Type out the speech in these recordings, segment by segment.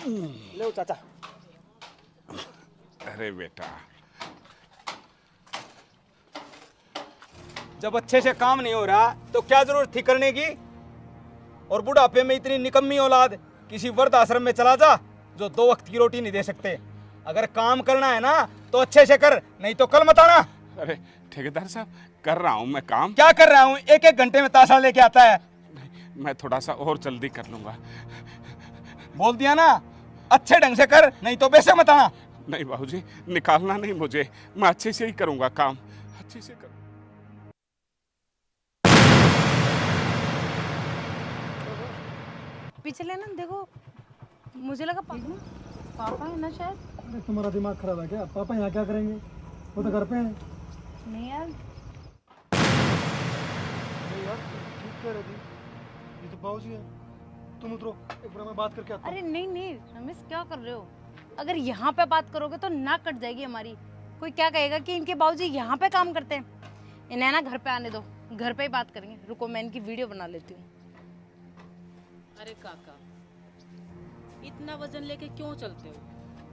लो चाचा। अरे बेटा, जब अच्छे से काम नहीं हो रहा तो क्या जरूरत थी करने की। और बुढ़ापे में इतनी निकम्मी औलाद, किसी वृद्ध आश्रम में चला जा जो 2 वक्त की रोटी नहीं दे सकते। अगर काम करना है ना तो अच्छे से कर, नहीं तो कल मत आना। अरे ठेकेदार साहब, कर रहा हूँ मैं काम। क्या कर रहा हूँ? एक एक घंटे में ताशा लेके आता है। नहीं, मैं थोड़ा सा और जल्दी कर लूंगा। बोल दिया ना, अच्छे ढंग से कर, नहीं तो वैसे मत आना। नहीं बाबूजी, निकालना नहीं मुझे, मैं अच्छे से ही करूंगा काम, अच्छे से करूंगा। पीछे लेना, देखो मुझे लगा पापा है ना शायद। अरे तुम्हारा दिमाग खराब है क्या? पापा यहाँ क्या करेंगे? वो तो घर पे हैं। नहीं यार, नहीं यार, ठीक कह रही थी। ये तो बाबूजी है। तुम उतरो, एक बार मैं बात करके आता हूँ। अरे नहीं नहीं रमेश, क्या कर रहे हो? अगर यहाँ पे बात करोगे तो नाक कट जाएगी हमारी। कोई क्या कहेगा कि इनके बाबूजी यहाँ पे काम करते हैं। इन्हें ना घर पे आने दो, घर पे ही बात करेंगे। रुको, मैं इनकी वीडियो बना लेती हूँ। अरे काका, इतना वजन लेके क्यों चलते हो?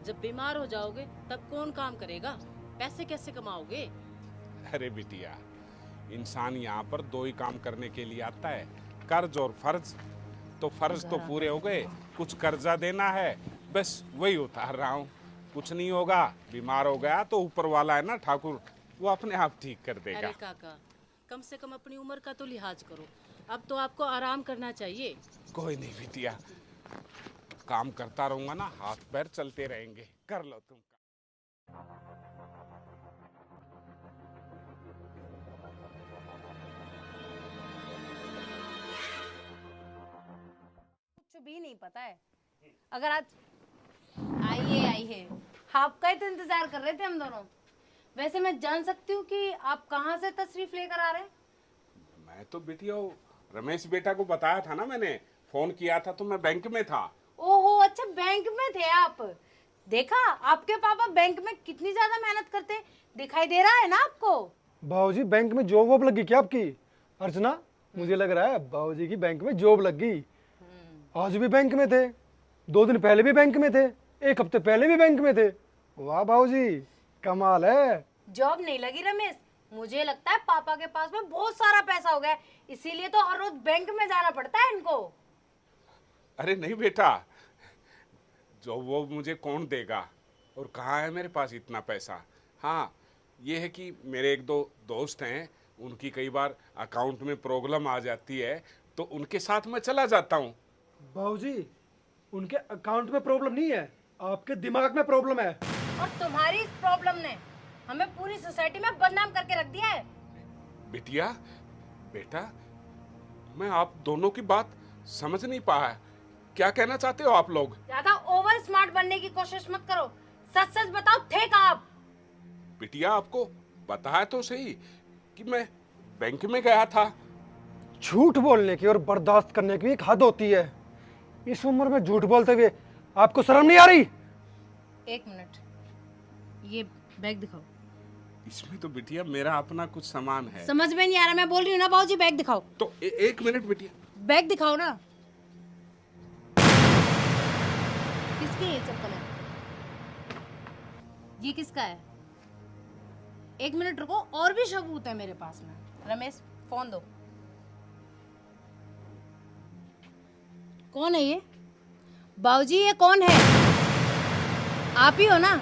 जब बीमार हो जाओगे तब कौन काम करेगा? पैसे कैसे कमाओगे? अरे बिटिया, इंसान यहाँ पर 2 ही काम करने के लिए आता है, कर्ज और फर्ज। तो फर्ज तो पूरे हो गए, कुछ कर्जा देना है, बस वही उतार रहा हूँ। कुछ नहीं होगा, बीमार हो गया तो ऊपर वाला है ना ठाकुर, वो अपने आप ठीक कर देगा। अरे काका, कम से कम अपनी उम्र का तो लिहाज करो। अब तो आपको आराम करना चाहिए। कोई नहीं बिटिया, काम करता रहूंगा ना, हाथ पैर चलते रहेंगे। कर लो तुम। कुछ भी नहीं पता है। अगर आज आइए आइए, आपका ही तो इंतजार कर रहे थे हम दोनों। वैसे मैं जान सकती हूँ कि आप कहाँ से तशरीफ लेकर आ रहे हैं? मैं तो बिटिया रमेश बेटा को बताया था ना, मैंने फोन किया था तो मैं बैंक में था। ओहो अच्छा, बैंक में थे आप। देखा, आपके पापा बैंक में कितनी ज्यादा मेहनत करते हैं। दिखाई दे रहा है ना आपको? बाबूजी, बैंक में जॉब वॉब लगी क्या आपकी? अर्चना, मुझे लग रहा है बाबूजी की बैंक में जॉब लग गई। आज भी बैंक में थे, 2 दिन पहले भी बैंक में थे, 1 हफ्ते पहले भी बैंक में थे। वाह बाबूजी, कमाल है। जॉब नहीं लगी रमेश, मुझे लगता है पापा के पास में बहुत सारा पैसा हो गया है, इसीलिए तो हर रोज बैंक में जाना पड़ता है इनको। अरे नहीं बेटा, जो वो मुझे कौन देगा, और कहाँ है मेरे पास इतना पैसा। हाँ, ये है कि मेरे 1-2 दोस्त हैं, उनकी कई बार अकाउंट में प्रॉब्लम आ जाती है तो उनके साथ मैं चला जाता हूँ। बाबूजी, उनके अकाउंट में प्रॉब्लम नहीं है, आपके दिमाग में प्रॉब्लम है। और तुम्हारी इस प्रॉब्लम ने हमें पूरी सोसाइटी में बदनाम करके रख दिया है। बिटिया, बेटा, मैं आप दोनों की बात समझ नहीं पाया। क्या कहना चाहते हो आप लोग? ज्यादा ओवर स्मार्ट बनने की कोशिश मत करो। सच सच बताओ, थे कहाँ आप? बिटिया, आपको बताया तो सही कि मैं बैंक में गया था। झूठ बोलने की और बर्दाश्त करने की एक हद होती है। इस उम्र में झूठ बोलते हुए आपको शर्म नहीं आ रही? 1 मिनट, ये बैग दिखाओ। इसमें तो बिटिया मेरा अपना कुछ सामान है। समझ में नहीं आ रहा, मैं बोल रही हूँ ना बाबूजी, बैग दिखाओ। तो 1 मिनट बिटिया। बैग दिखाओ ना। किसकी ये चप्पल है? ये किसका है? 1 मिनट रुको, और भी सबूत है मेरे पास में। रमेश, फोन दो। कौन है ये? बाबूजी, ये कौन है? आप ही हो ना?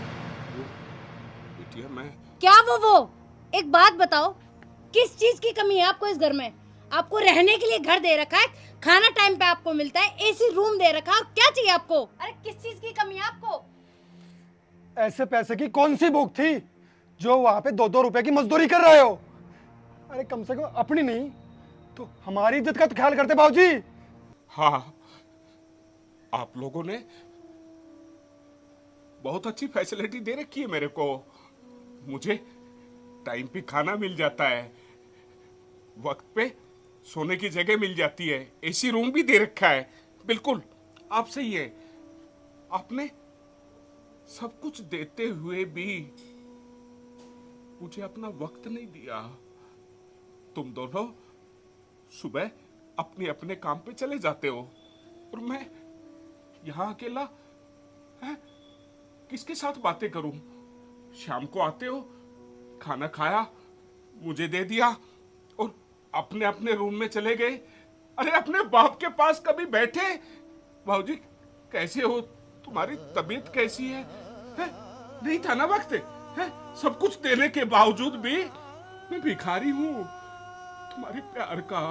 बिटिया मैं क्या वो? एक बात बताओ, किस चीज की कमी है आपको इस घर में? आपको रहने के लिए घर दे रखा है, खाना टाइम पे आपको मिलता है, एसी रूम दे रखा है, और क्या चाहिए आपको? अरे किस चीज की कमी है आपको? ऐसे पैसे की कौन सी भूख थी जो वहां पे 2-2 रुपए की मजदूरी कर रहे हो? अरे कम से कम अपनी नहीं तो हमारी इज्जत का तो ख्याल करते बाबूजी। हाँ, आप लोगों ने बहुत अच्छी फैसिलिटी दे रखी है मेरे को। मुझे टाइम पे खाना मिल जाता है, वक्त पे सोने की जगह मिल जाती है, एसी रूम भी दे रखा है। बिल्कुल आप सही है, आपने सब कुछ देते हुए भी मुझे अपना वक्त नहीं दिया। तुम दोनों सुबह अपने अपने काम पे चले जाते हो और मैं यहाँ अकेला हैं? किसके साथ बातें करूं? शाम को आते हो, खाना खाया, मुझे दे दिया और अपने अपने रूम में चले गए। अरे अपने बाप के पास कभी बैठे? भाऊजी कैसे हो, तुम्हारी तबीयत कैसी है? हैं? नहीं था ना वक्त है? सब कुछ देने के बावजूद भी मैं भिखारी हूं तुम्हारे प्यार का,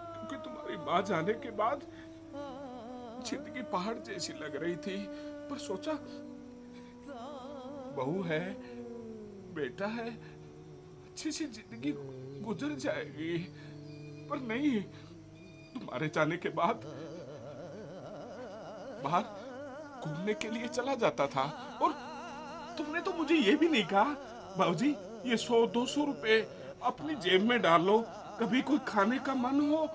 क्योंकि तुम्हारी माँ जाने के बाद जिंदगी पहाड़ जैसी लग रही थी। पर सोचा बहू है, बेटा है, अच्छी सी जिंदगी गुजर जाएगी। पर नहीं, तुम्हारे जाने के बाद बाहर घूमने के लिए चला जाता था और तुमने तो मुझे ये भी नहीं कहा बाबूजी ये 100-200 रुपए अपनी जेब में डाल लो, कभी कोई खाने का मन हो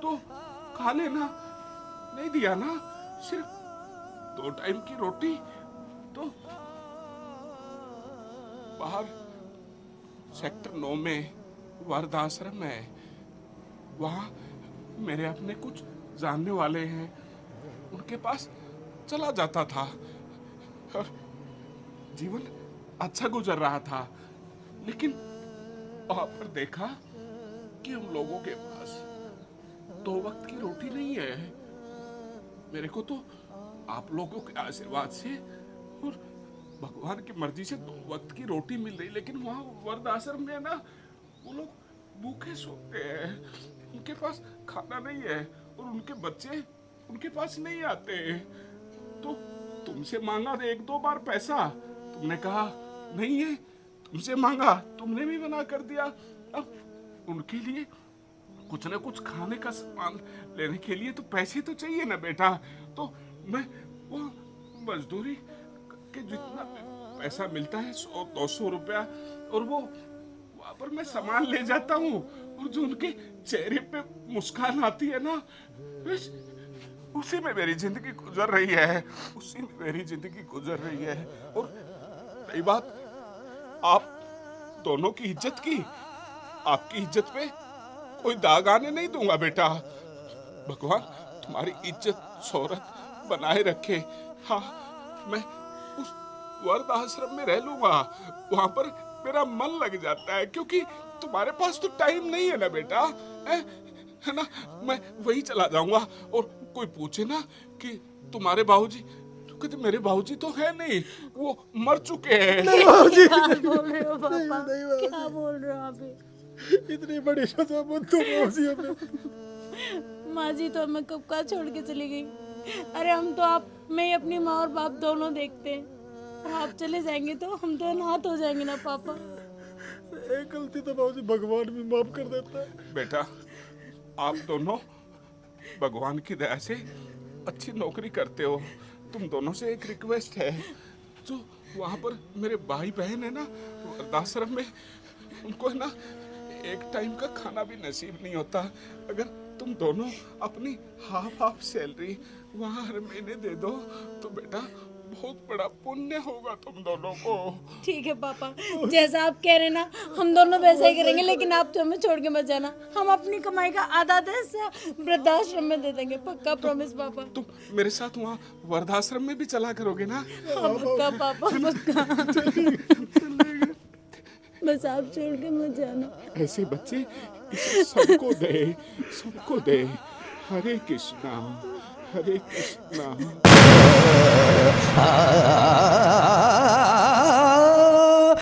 तो खा लेना। नहीं दिया ना, सिर्फ 2 टाइम की रोटी। तो बाहर सेक्टर 9 में वृद्धाश्रम है, वहां मेरे अपने कुछ जानने वाले हैं, उनके पास चला जाता था और जीवन अच्छा गुजर रहा था। लेकिन वहां पर देखा कि उन लोगों के पास 2 वक्त की रोटी नहीं है। मेरे को तो आप लोगों के आशीर्वाद से और भगवान की मर्जी से 2 वक्त की रोटी मिल रही, लेकिन वहां वृद्धाश्रम में ना वो लोग भूखे सोते हैं, उनके पास खाना नहीं है और उनके बच्चे उनके पास नहीं आते। तो तुमसे मांगा 1-2 बार पैसा, तुमने कहा नहीं है, तुमसे मांगा तुमने भी मना कर दिया। अब उनके लिए कुछ ना कुछ खाने का सामान लेने के लिए तो पैसे तो चाहिए ना बेटा। तो मैं वो मजदूरी के जितना पैसा मिलता है 100-200 रुपया, और वो वहां पर मैं सामान ले जाता हूँ और जो उनके चेहरे पे मुस्कान आती है ना, बस उसी में मेरी जिंदगी गुजर रही है, उसी में मेरी जिंदगी गुजर रही है। और रही बात आप दोनों की इज्जत की, आपकी इज्जत पे कोई दाग आने नहीं दूंगा बेटा। भगवान तुम्हारी इज्जत शोहरत बनाए रखे। हाँ, मैं उस वृद्धाश्रम में रह लूंगा, वहां पर मेरा मन लग जाता है, क्योंकि तुम्हारे पास तो टाइम नहीं है ना बेटा, है ना। मैं वही चला जाऊंगा और कोई पूछे ना कि तुम्हारे बाबूजी, तो कहते मेरे बाबूजी तो है नहीं, वो मर चुके हैं। क्या बोल रहे हो पापा? क्या बोल रहे हो आप? इतनी बड़ी सजा मत दो मौसी हमें। माँ जी तो हमें कब का छोड़ के चली गई। अरे हम तो आप में अपनी माँ और बाप दोनों देखते हैं, आप चले जाएंगे तो हम तो अनाथ हो जाएंगे ना पापा। एक गलती तो मौसी भगवान भी माफ कर देता है। बेटा आप दोनों भगवान की दया से अच्छी नौकरी करते हो। तुम दोनों से एक रिक्वेस्ट है, जो वहाँ पर मेरे भाई बहन है ना वृद्धाश्रम में, उनको है ना एक टाइम का खाना भी नसीब नहीं होता। अगर तुम दोनों अपनी हाफ सैलरी वहाँ हर महीने दे दो तो बेटा बहुत बड़ा पुण्य होगा तुम दोनों को। ठीक है पापा, जैसा आप कह रहे हैं ना हम दोनों वैसा ही करेंगे, लेकिन आप तो हमें छोड़ के मत जाना। हम अपनी कमाई का आधा हिस्सा वृद्धाश्रम में दे देंगे, पक्का प्रॉमिस पापा। तुम मेरे साथ वहाँ वृद्धाश्रम में भी चला करोगे ना? हाँ, पक्का पापा पक्का। बस आप छोड़ के मत जाना। ऐसे बच्चे इसे सबको दे, सबको दे। हरे कृष्णा हरे कृष्णा।